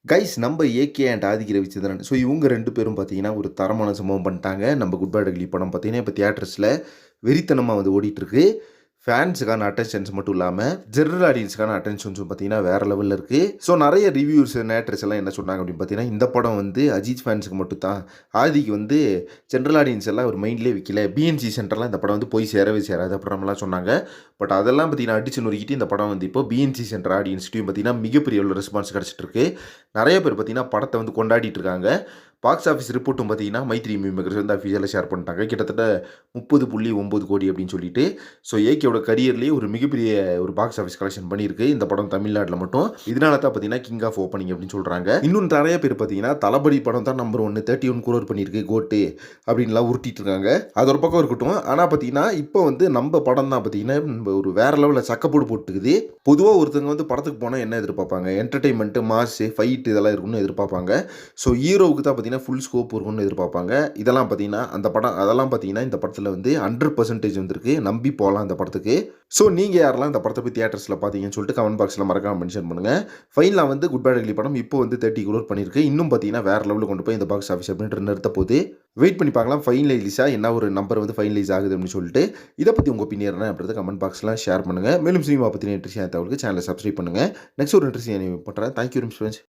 Guys நம்ம AK and Adhik Ravichandran. So இவங்க 2 பேரும் பார்த்தீங்கன்னா, ஒரு தரமான சம்பவம் பண்ணிட்டாங்க. நம்ம குட் பேட் அக்லி படம் பார்த்தீங்கன்னா, இப்ப தியேட்டர்ஸ்ல வெறித்தனமா வந்து ஓடிட்டுருக்கு. ஃபேன்ஸுக்கான அட்டென்ஷன்ஸ் மட்டும் இல்லாம, ஜெனரல் ஆடியன்ஸ்க்கான அட்டென்ஷன்ஸும் பார்த்தீங்கன்னா, வேற லெவல்ல இருக்கு. ஸோ நெறைய ரிவ்யூஸ், நேட்டர்ஸ் எல்லாம் என்ன சொன்னாங்க அப்படின்னு பார்த்தீங்கன்னா, இந்த படம் வந்து அஜித் ஃபேன்ஸுக்கு மட்டும் தான். ஆதிக்கு வந்து ஜெனரல் ஆடியன்ஸ் எல்லாம் ஒரு மைண்ட்லயே வைக்கல. பிஎன்சி சென்டர்லாம் இந்த படம் வந்து போய் சேரவே சேராது அப்படின்றமாரிலாம் சொன்னாங்க. பட் அதெல்லாம் பார்த்தீங்கன்னா, அடிச்சு நொறுக்கிட்டு இந்த படம் வந்து இப்போ பிஎன்சி சென்டர் ஆடியன்ஸ்ட்டயும் பார்த்தீங்கன்னா, மிகப்பெரிய ஒரு ரெஸ்பான்ஸ் கிடைச்சிட்டு இருக்கு. நெறைய பேர் பார்த்தீங்கன்னா, படத்த வந்து கொண்டாடிட்டு இருக்காங்க. பாக்ஸ் ஆஃபிஸ் ரிப்போர்ட்டும் பார்த்தீங்கன்னா, மைத்ரி மீம் மேக்கர்ஸ் வந்து அஃபிஷியலா ஷேர் பண்ணிட்டாங்க. கிட்டத்தட்ட 30.9 கோடி அப்படின்னு சொல்லிட்டு. ஸோ ஏகேவோட கரியர்லேயே ஒரு மிகப்பெரிய ஒரு பாக்ஸ் ஆஃபிஸ் கலெக்ஷன் பண்ணியிருக்கு. இந்த படம் தமிழ்நாட்டில மட்டும். இதனால தான் பார்த்தீங்கன்னா, கிங் ஆஃப் ஓப்பனிங் அப்படின்னு சொல்றாங்க. இன்னும் நெறைய பேர் பார்த்தீங்கன்னா, தளபதி படம் தான் நம்பர் 1 31 குரோர் பண்ணியிருக்கு கோட்டு அப்படின்லாம் உருட்டிட்டு இருக்காங்க. அது ஒரு பக்கம் இருக்கட்டும். ஆனா பார்த்தீங்கன்னா, இப்போ வந்து நம்ம படம் தான் பார்த்தீங்கன்னா, ஒரு வேற லெவல்ல சக்கப்போடு போட்டுக்குது. பொதுவா ஒருத்தவங்க வந்து படத்துக்கு போனா என்ன எதிர்பார்ப்பாங்க? என்டர்டெயின்மென்ட், மாஸ், ஃபைட் இதெல்லாம் இருக்கும்னு எதிர்பார்ப்பாங்க. ஸோ ஹீரோவுக்கு தான் பார்த்தீங்கன்னா, ஃபுல் ஸ்கோப் இருக்கும்னு எதிர்பார்ப்பாங்க. இதெல்லாம் பார்த்தீங்கன்னா, அதெல்லாம் பார்த்தீங்கன்னா, இந்த படத்தில வந்து 100% வந்திருக்கு. நம்பி போலாம் இந்த படத்துக்கு. ஸோ நீங்க யாரெல்லாம் இந்த படத்த போய் தியேட்டர்ஸ்ல பார்த்தீங்கன்னு சொல்லிட்டு கமெண்ட் பாக்ஸ்ல மறக்காம மென்ஷன் பண்ணுங்க. ஃபைனலா வந்து குட் பேட் அக்லி படம் இப்போ வந்து 30 குரோர் பண்ணியிருக்கு. இன்னும் பார்த்தீங்கன்னா, வேற லெவல்ல கொண்டு போய் இந்த பாக்ஸ் ஆஃபிஸ் அப்படின்ட்டு நிறுத்த போது. வெயிட் பண்ணி பார்க்கலாம். ஃபைனலைஸா என்ன ஒரு நம்பர் வந்து ஃபைனலைஸ் ஆகுது அப்படின்னு சொல்லிட்டு. இத பத்தி உங்க ஒப்பீனியன் என்ன அப்படின்றத கமெண்ட் பாக்ஸ்ல ஷேர் பண்ணுங்க. மேலும் சினிமா பத்தின இன்ட்ரெஸ்டிங்கான தகவலுக்கு சேனலை சப்ஸ்கிரைப் பண்ணுங்க. நெக்ஸ்ட் ஒரு இன்ட்ரெஸ்டிங் பண்றேன். Thank you very much friends.